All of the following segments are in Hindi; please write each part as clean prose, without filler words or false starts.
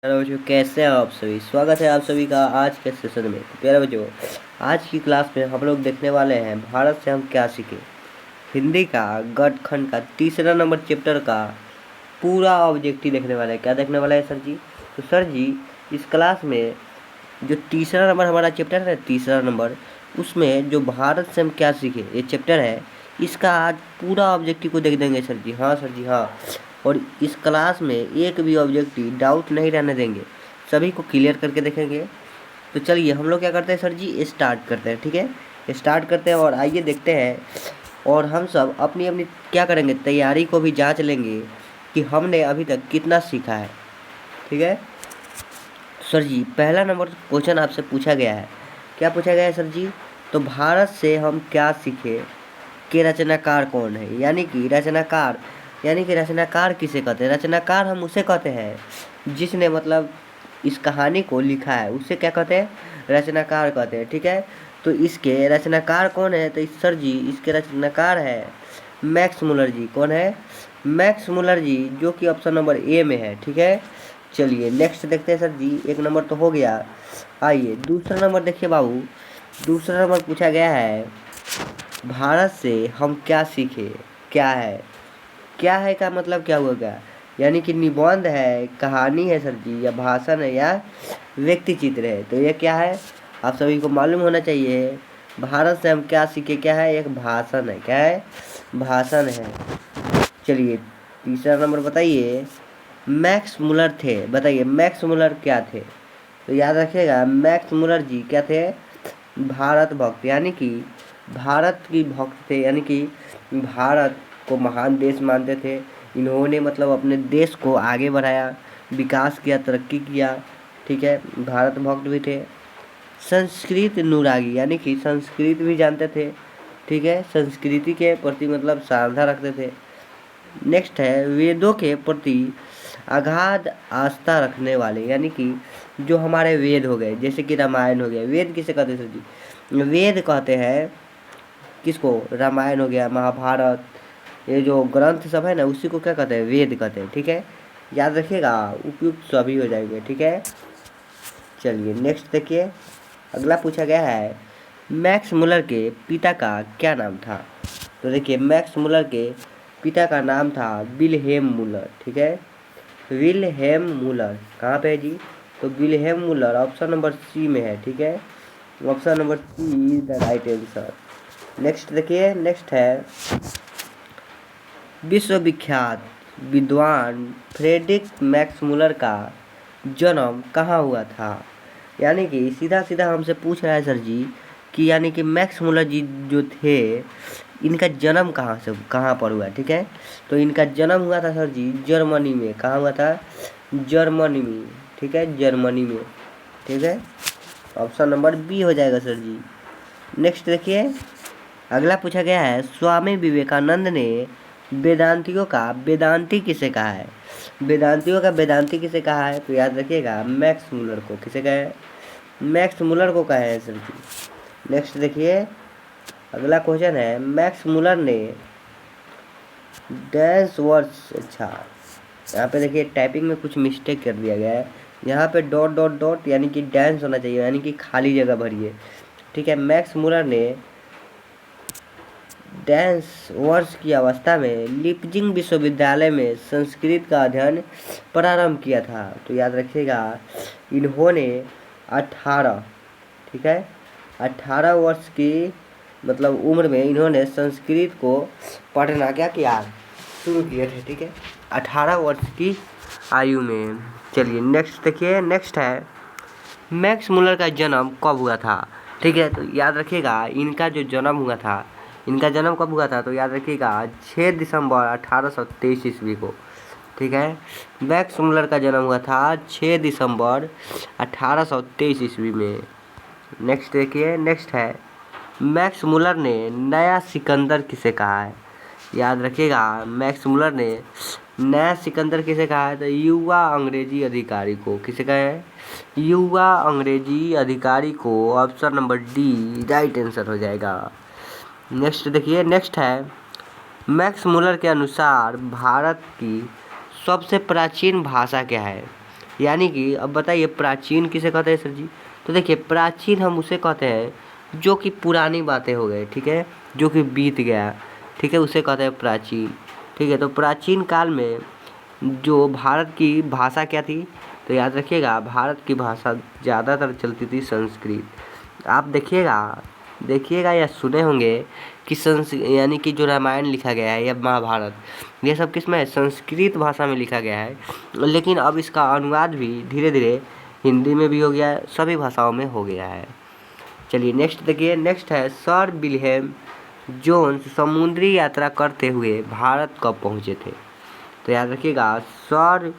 प्यारे बच्चों, कैसे हैं आप सभी। स्वागत है आप सभी का आज के सेशन में। तो प्यारे बच्चों, आज की क्लास में हम लोग देखने वाले हैं भारत से हम क्या सीखे। हिंदी का गठखंड का तीसरा नंबर चैप्टर का पूरा ऑब्जेक्टिव देखने वाले हैं। क्या देखने वाला है सर जी? तो सर जी, इस क्लास में जो तीसरा नंबर हमारा चैप्टर है, तीसरा नंबर, उसमें जो भारत से हम क्या सीखे ये चैप्टर है, इसका आज पूरा ऑब्जेक्टिव को देख देंगे सर जी। हाँ सर जी, हाँ। और इस क्लास में एक भी ऑब्जेक्टिव डाउट नहीं रहने देंगे, सभी को क्लियर करके देखेंगे। तो चलिए हम लोग क्या करते हैं सर जी, स्टार्ट करते हैं। ठीक है, स्टार्ट करते हैं और आइए देखते हैं। और हम सब अपनी अपनी क्या करेंगे, तैयारी को भी जांच लेंगे कि हमने अभी तक कितना सीखा है। ठीक है सर जी, पहला नंबर क्वेश्चन आपसे पूछा गया है। क्या पूछा गया है सर जी? तो भारत से हम क्या सीखे के रचनाकार कौन है। यानी कि रचनाकार किसे कहते हैं? रचनाकार हम उसे कहते हैं जिसने मतलब इस कहानी को लिखा है, उसे क्या कहते हैं? रचनाकार कहते हैं। ठीक है, तो इसके रचनाकार कौन है? तो सर जी, इसके रचनाकार है मैक्स मुलर जी। कौन है? मैक्स मुलर जी, जो कि ऑप्शन नंबर ए में है। ठीक है, चलिए नेक्स्ट देखते हैं सर जी। एक नंबर तो हो गया, आइए दूसरा नंबर देखिए बाबू। दूसरा नंबर पूछा गया है, भारत से हम क्या सीखे। क्या है? क्या है का मतलब क्या होगा? यानी कि निबंध है, कहानी है सर जी, या भाषण है, या व्यक्ति चित्र है। तो ये क्या है आप सभी को मालूम होना चाहिए। भारत से हम क्या सीखे, क्या है? एक भाषण है। क्या है? भाषण है। चलिए तीसरा नंबर बताइए, मैक्स मुलर थे। बताइए मैक्स मुलर क्या थे? तो याद रखिएगा, मैक्स मुलर जी क्या थे? भारत भक्त, यानी कि भारत की भक्त थे, यानी कि भारत को महान देश मानते थे। इन्होंने मतलब अपने देश को आगे बढ़ाया, विकास किया, तरक्की किया। ठीक है, भारत भक्त भी थे। संस्कृत अनुरागी, यानी कि संस्कृत भी जानते थे। ठीक है, संस्कृति के प्रति मतलब श्रद्धा रखते थे। नेक्स्ट है वेदों के प्रति अगाध आस्था रखने वाले, यानी कि जो हमारे वेद हो गए, जैसे कि रामायण हो गया। वेद किसे कहते हैं सर जी? वेद कहते हैं किसको? रामायण हो गया, महाभारत, ये जो ग्रंथ सब है ना, उसी को क्या कहते हैं? वेद कहते हैं। ठीक है, याद रखिएगा, उपयुक्त सभी हो जाएंगे। ठीक है, चलिए नेक्स्ट देखिए। अगला पूछा गया है, मैक्स मुलर के पिता का क्या नाम था। तो देखिए मैक्स मुलर के पिता का नाम था विल्हेम मुलर। ठीक है, विल्हेम मुलर कहाँ पे है जी? तो Wilhelm Muller option number C में है। ठीक है, option number C is the right answer. Next देखिए, नेक्स्ट है, विश्वविख्यात विद्वान फ्रेडरिक मैक्स मुलर का जन्म कहाँ हुआ था। यानी कि सीधा सीधा हमसे पूछ रहा है सर जी कि यानी कि मैक्स मुलर जी जो थे, इनका जन्म कहाँ पर हुआ। ठीक है, तो इनका जन्म हुआ था सर जी जर्मनी में। कहाँ हुआ था? जर्मनी में। ठीक है, जर्मनी में। ठीक है, ऑप्शन नंबर बी हो जाएगा सर जी। नेक्स्ट देखिए, अगला पूछा गया है, स्वामी विवेकानंद ने वेदांतियों का वेदांती किसे कहा है। वेदांतियों का वेदांती किसे कहा है? तो याद रखिएगा, मैक्स मुलर को। किसे कहा है? मैक्स मुलर को कहा है सर जी। नेक्स्ट देखिए, अगला क्वेश्चन है, मैक्स मुलर ने डैश वर्ड्स, अच्छा यहाँ पे देखिए टाइपिंग में कुछ मिस्टेक कर दिया गया है। यहाँ पे डॉट डॉट डॉट यानी कि डांस होना चाहिए, यानी कि खाली जगह भरिए। ठीक है, मैक्स मुलर ने डैश वर्ष की अवस्था में लिपजिंग विश्वविद्यालय में संस्कृत का अध्ययन प्रारंभ किया था। तो याद रखिएगा, इन्होंने 18, ठीक है, 18 वर्ष की मतलब उम्र में इन्होंने संस्कृत को पढ़ना क्या किया, शुरू किए थे। ठीक है, 18 वर्ष की आयु में। चलिए नेक्स्ट देखिए, नेक्स्ट है, मैक्स मुलर का जन्म कब हुआ था। ठीक है, तो याद रखिएगा, इनका जो जन्म हुआ था, इनका जन्म कब हुआ था? तो याद रखिएगा 6 दिसंबर 1823 ईस्वी को। ठीक है, मैक्स मुलर का जन्म हुआ था 6 दिसंबर 1823 ईस्वी में। नेक्स्ट देखिए, नेक्स्ट है, मैक्स मुलर ने नया सिकंदर किसे कहा है। याद रखिएगा, मैक्स मुलर ने नया सिकंदर किसे कहा है? तो युवा अंग्रेजी अधिकारी को। किसे कहा है? युवा अंग्रेजी अधिकारी को। Option number D right answer हो जाएगा। नेक्स्ट देखिए, नेक्स्ट है, मैक्स मुलर के अनुसार भारत की सबसे प्राचीन भाषा क्या है। यानी कि अब बताइए प्राचीन किसे कहते हैं सर जी? तो देखिए प्राचीन हम उसे कहते हैं जो कि पुरानी बातें हो गए, ठीक है, जो कि बीत गया, ठीक है, उसे कहते हैं प्राचीन। ठीक है, तो प्राचीन काल में जो भारत की भाषा क्या थी? तो याद रखिएगा भारत की भाषा ज़्यादातर चलती थी संस्कृत। आप देखिएगा या सुने होंगे कि यानी कि जो रामायण लिखा गया है या महाभारत, ये सब किस में है? संस्कृत भाषा में लिखा गया है। लेकिन अब इसका अनुवाद भी धीरे धीरे हिंदी में भी हो गया है, सभी भाषाओं में हो गया है। चलिए नेक्स्ट देखिए, नेक्स्ट है सर विलियम जोन्स समुद्री यात्रा करते हुए भारत कब पहुँचे थे? तो याद रखिएगा सर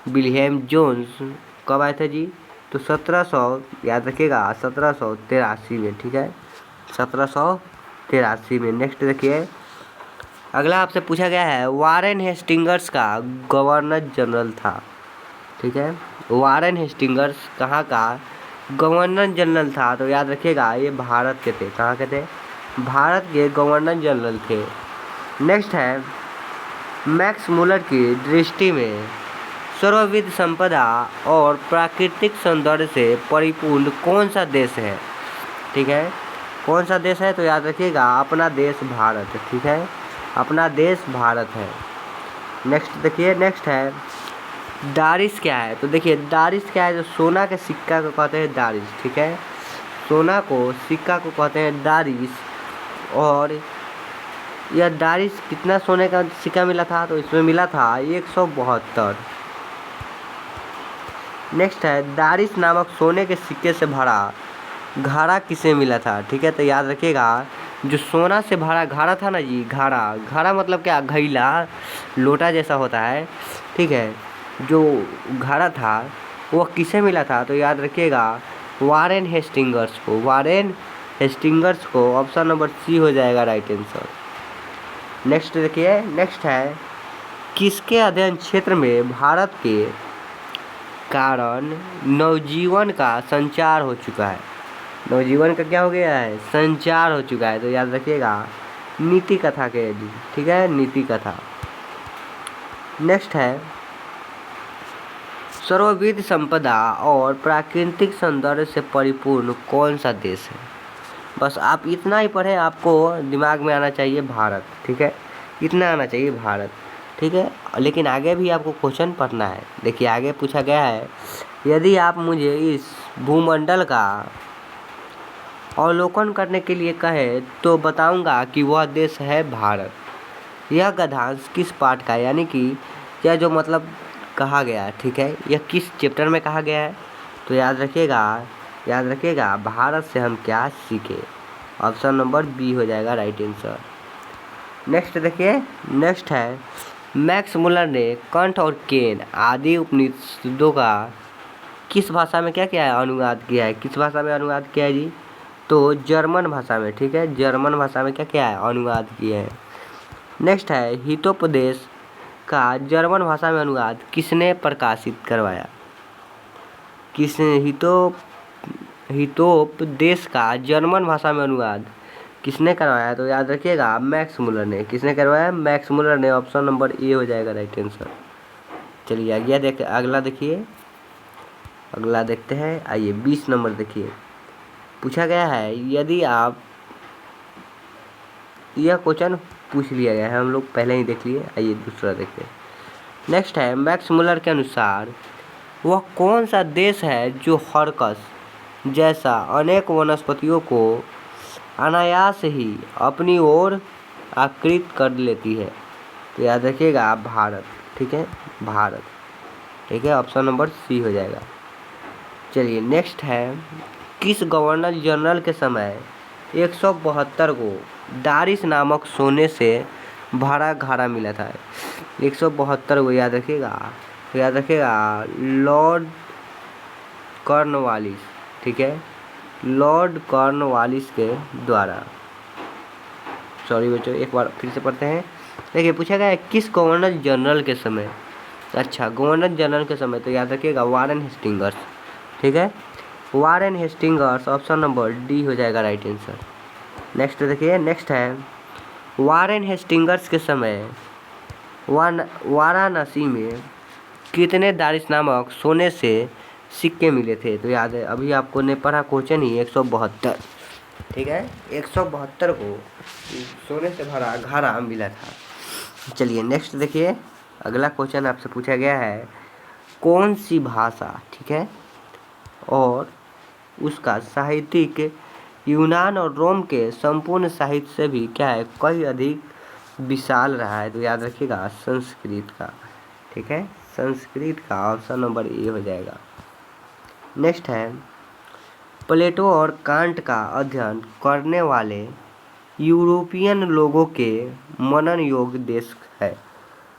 विलियम जोन्स कब आए थे जी? तो 1700, याद रखिएगा 1783 में, ठीक है, 1783 में। नेक्स्ट देखिए, अगला आपसे पूछा गया है वारेन हेस्टिंग्स का गवर्नर जनरल था, ठीक है, वारेन हेस्टिंग्स कहाँ का गवर्नर जनरल था? तो याद रखिएगा ये भारत के थे। कहाँ के थे? भारत के गवर्नर जनरल थे। नेक्स्ट है मैक्स मुलर की दृष्टि में सर्वविध संपदा और प्राकृतिक सौंदर्य से परिपूर्ण कौन सा देश है? ठीक है, कौन सा देश है? तो याद रखिएगा अपना देश भारत, ठीक है, अपना देश भारत है। नेक्स्ट देखिए, नेक्स्ट है दारिश क्या है? तो देखिए दारिश क्या है? जो सोना के सिक्का को कहते हैं दारिश, ठीक है, सोना को सिक्का को कहते हैं दारिश। और यह दारिश कितना सोने का सिक्का मिला था? तो इसमें मिला था 172। नेक्स्ट है दारिश नामक सोने के सिक्के से भरा घड़ा किसे मिला था? ठीक है, तो याद रखिएगा जो सोना से भरा घड़ा था ना जी, घड़ा मतलब क्या? घैला, लोटा जैसा होता है, ठीक है, जो घड़ा था वो किसे मिला था? तो याद रखिएगा वारेन हेस्टिंग्स को, वारेन हेस्टिंग्स को। ऑप्शन नंबर सी हो जाएगा राइट आंसर। नेक्स्ट देखिए, नेक्स्ट है किसके अध्ययन क्षेत्र में भारत के कारण नवजीवन का संचार हो चुका है? नवजीवन का क्या हो गया है? संचार हो चुका है। तो याद रखिएगा नीति कथा के लिए, ठीक है, नीति कथा। नेक्स्ट है सर्वविध संपदा और प्राकृतिक सौंदर्य से परिपूर्ण कौन सा देश है? बस आप इतना ही पढ़ें, आपको दिमाग में आना चाहिए भारत, ठीक है, इतना आना चाहिए भारत, ठीक है। लेकिन आगे भी आपको क्वेश्चन पढ़ना है। देखिए आगे पूछा गया है यदि आप मुझे इस भूमंडल का अवलोकन करने के लिए कहें तो बताऊंगा कि वह देश है भारत। यह गद्यांश किस पाठ का है? यानी कि यह जो मतलब कहा गया है, ठीक है, यह किस चैप्टर में कहा गया है? तो याद रखिएगा भारत से हम क्या सीखे। ऑप्शन नंबर बी हो जाएगा राइट आंसर। नेक्स्ट देखिए, नेक्स्ट है मैक्स मुलर ने कंठ और केन आदि उपनिषदों का किस भाषा में क्या किया है? अनुवाद किया है। किस भाषा में अनुवाद किया है जी? तो जर्मन भाषा में, ठीक है, जर्मन भाषा में क्या किया है? अनुवाद किया है। नेक्स्ट है हितोपदेश का जर्मन भाषा में अनुवाद किसने प्रकाशित करवाया? हितोपदेश का जर्मन भाषा में अनुवाद किसने करवाया? तो याद रखिएगा मैक्स मुलर ने। किसने करवाया? मैक्स मुलर ने। ऑप्शन नंबर ए हो जाएगा राइट आंसर। चलिए अगला देखिए, अगला देखते हैं। आइए 20 नंबर देखिए, पूछा गया है यदि आप, यह क्वेश्चन पूछ लिया गया है, हम लोग पहले ही देख लिए। आइए दूसरा देखते हैं। नेक्स्ट है मैक्स मुलर के अनुसार वह कौन सा देश है जो हरकस जैसा अनेक वनस्पतियों को अनायास ही अपनी ओर आकृत कर लेती है? तो याद रखिएगा भारत, ठीक है, भारत, ठीक है, ऑप्शन नंबर सी हो जाएगा। चलिए नेक्स्ट है किस गवर्नर जनरल के समय 172 को दारिश नामक सोने से भरा घड़ा मिला था? 172 को याद रखिएगा। तो याद रखिएगा लॉर्ड कॉर्नवालिस, ठीक है, लॉर्ड कॉर्नवालिस के द्वारा। सॉरी बच्चों, एक बार फिर से पढ़ते हैं। देखिए पूछा गया है किस गवर्नर जनरल के समय, अच्छा गवर्नर जनरल के समय, तो याद रखिएगा वारेन हेस्टिंग्स, ठीक है, Warren Hastings. Option number D हो जाएगा राइट आंसर। नेक्स्ट देखिए, नेक्स्ट है वारेन हेस्टिंग्स के समय वाराणसी में कितने दारिश नामक सोने से सिक्के मिले थे? तो याद है अभी आपको ने पढ़ा क्वेश्चन ही 172, ठीक है, 172 को सोने से भरा घड़ा मिला था। चलिए नेक्स्ट देखिए, अगला क्वेश्चन आपसे पूछा गया है कौन सी भाषा, ठीक है, और उसका साहित्यिक यूनान और रोम के संपूर्ण साहित्य से भी क्या है, कई अधिक विशाल रहा है? तो याद रखिएगा संस्कृत का, ठीक है, संस्कृत का ऑप्शन नंबर ए हो जाएगा। नेक्स्ट है प्लेटो और कांट का अध्ययन करने वाले यूरोपियन लोगों के मनन योग्य देश है।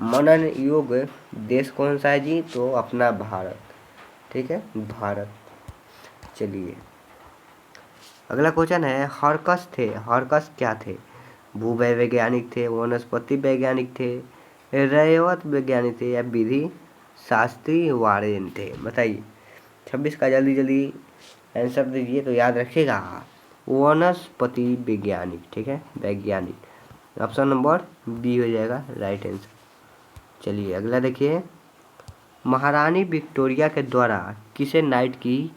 मनन योग्य देश कौन सा है जी? तो अपना भारत, ठीक है, भारत। चलिए अगला क्वेश्चन है हरकस थे, हरकस क्या थे? भूवैज्ञानिक थे, वनस्पति वैज्ञानिक थे, रैयत वैज्ञानिक थे, या विधि शास्त्री वारेन थे? बताइए 26 का जल्दी जल्दी आंसर दीजिए। तो याद रखिएगा वनस्पति वैज्ञानिक, ठीक है, वैज्ञानिक, ऑप्शन नंबर बी हो जाएगा राइट आंसर। चलिए अगला देखिए, महारानी विक्टोरिया के द्वारा किसे नाइट की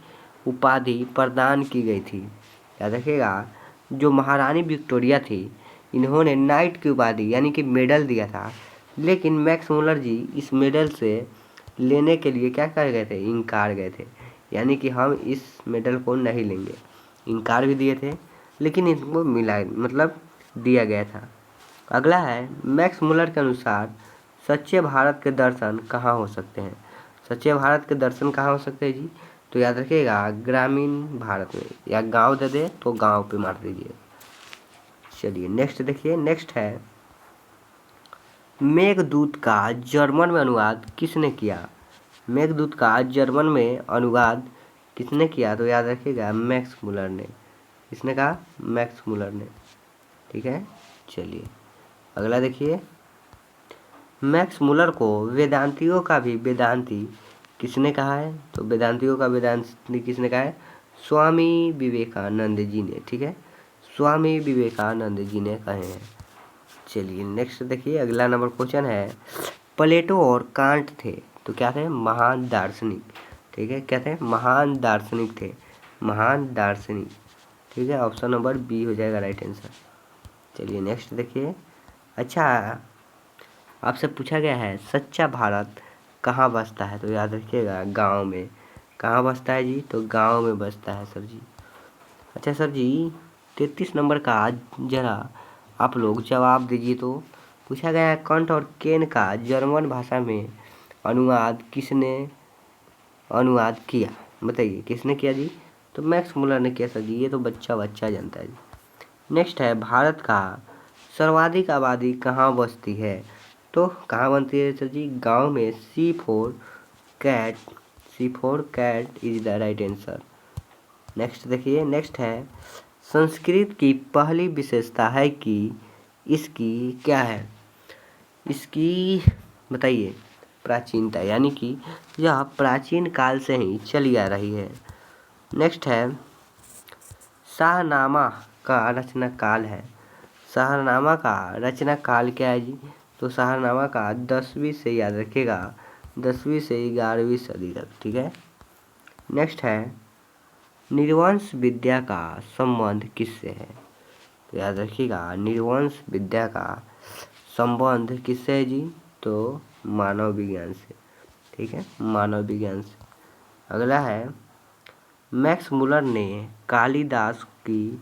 उपाधि प्रदान की गई थी? याद रखिएगा जो महारानी विक्टोरिया थी इन्होंने नाइट की उपाधि यानी कि मेडल दिया था, लेकिन मैक्स मुलर जी इस मेडल से लेने के लिए क्या कर गए थे? इनकार गए थे, यानी कि हम इस मेडल को नहीं लेंगे, इनकार भी दिए थे, लेकिन इनको मिला मतलब दिया गया था। अगला है मैक्स मुलर के अनुसार सच्चे भारत के दर्शन कहाँ हो सकते हैं? सच्चे भारत के दर्शन कहाँ हो सकते हैं जी? तो याद रखिएगा ग्रामीण भारत में, या गांव दे दे तो गांव पे मार दीजिए। चलिए नेक्स्ट देखिए, नेक्स्ट है मेघदूत का जर्मन में अनुवाद किसने किया? मेघदूत का जर्मन में अनुवाद किसने किया? तो याद रखिएगा मैक्स मुलर ने। किसने कहा? मैक्स मुलर ने, ठीक है। चलिए अगला देखिए, मैक्स मुलर को वेदांतियों का भी वेदांती किसने कहा है? तो वेदांतियों का वेदांती किसने कहा है? स्वामी विवेकानंद जी ने, ठीक है, स्वामी विवेकानंद जी ने कहे हैं। चलिए नेक्स्ट देखिए, अगला नंबर क्वेश्चन है प्लेटो और कांट थे तो क्या थे? महान दार्शनिक, ठीक है, क्या थे? महान दार्शनिक थे, महान दार्शनिक, ठीक है, ऑप्शन नंबर बी हो जाएगा राइट आंसर। चलिए नेक्स्ट देखिए, अच्छा आपसे पूछा गया है सच्चा भारत कहाँ बसता है? तो याद रखिएगा गांव में। कहाँ बसता है जी? तो गांव में बसता है सर जी। अच्छा सर जी 33 नंबर का जरा आप लोग जवाब दीजिए। तो पूछा गया है कंट और केन का जर्मन भाषा में अनुवाद किसने अनुवाद किया? बताइए किसने किया जी? तो मैक्स मुलर ने किया सर जी, ये तो बच्चा बच्चा जानता है जी। नेक्स्ट है भारत का सर्वाधिक आबादी कहाँ बसती है? तो कहाँ बनती है सर जी? गांव में। C for cat is the right answer. Next देखिए, नेक्स्ट है संस्कृत की पहली विशेषता है कि इसकी क्या है? इसकी बताइए प्राचीनता, यानी कि यह प्राचीन काल से ही चली आ रही है। नेक्स्ट है शाहनामा का रचना काल है। शाहनामा का रचना काल क्या है जी? तो शाहनामा का 10वीं से, याद रखिएगा 10वीं से 11वीं सदी तक, ठीक है। नेक्स्ट है निर्वंश विद्या का संबंध किससे है? तो याद रखिएगा निर्वंश विद्या का संबंध किससे है जी? तो मानव विज्ञान से, ठीक है, मानव विज्ञान से। अगला है मैक्स मुलर ने कालिदास की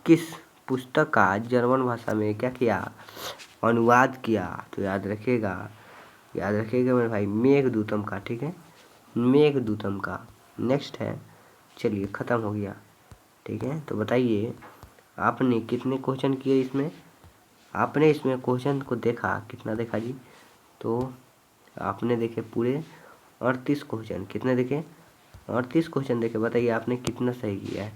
किस पुस्तक का जर्मन भाषा में क्या किया? अनुवाद किया? तो याद रखिएगा मेरे भाई मेघदूतम का, ठीक है, मेघदूतम का। नेक्स्ट है, चलिए ख़त्म हो गया, ठीक है। तो बताइए आपने कितने क्वेश्चन किए इसमें? आपने इसमें क्वेश्चन को देखा, कितना देखा जी? तो आपने देखे पूरे 38 क्वेश्चन। कितने देखे? 38 क्वेश्चन देखे। बताइए आपने कितना सही किया है?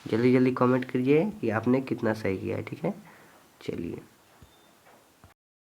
जल्दी जल्दी कमेंट कीजिए कि आपने कितना सही किया है, ठीक है। चलिए।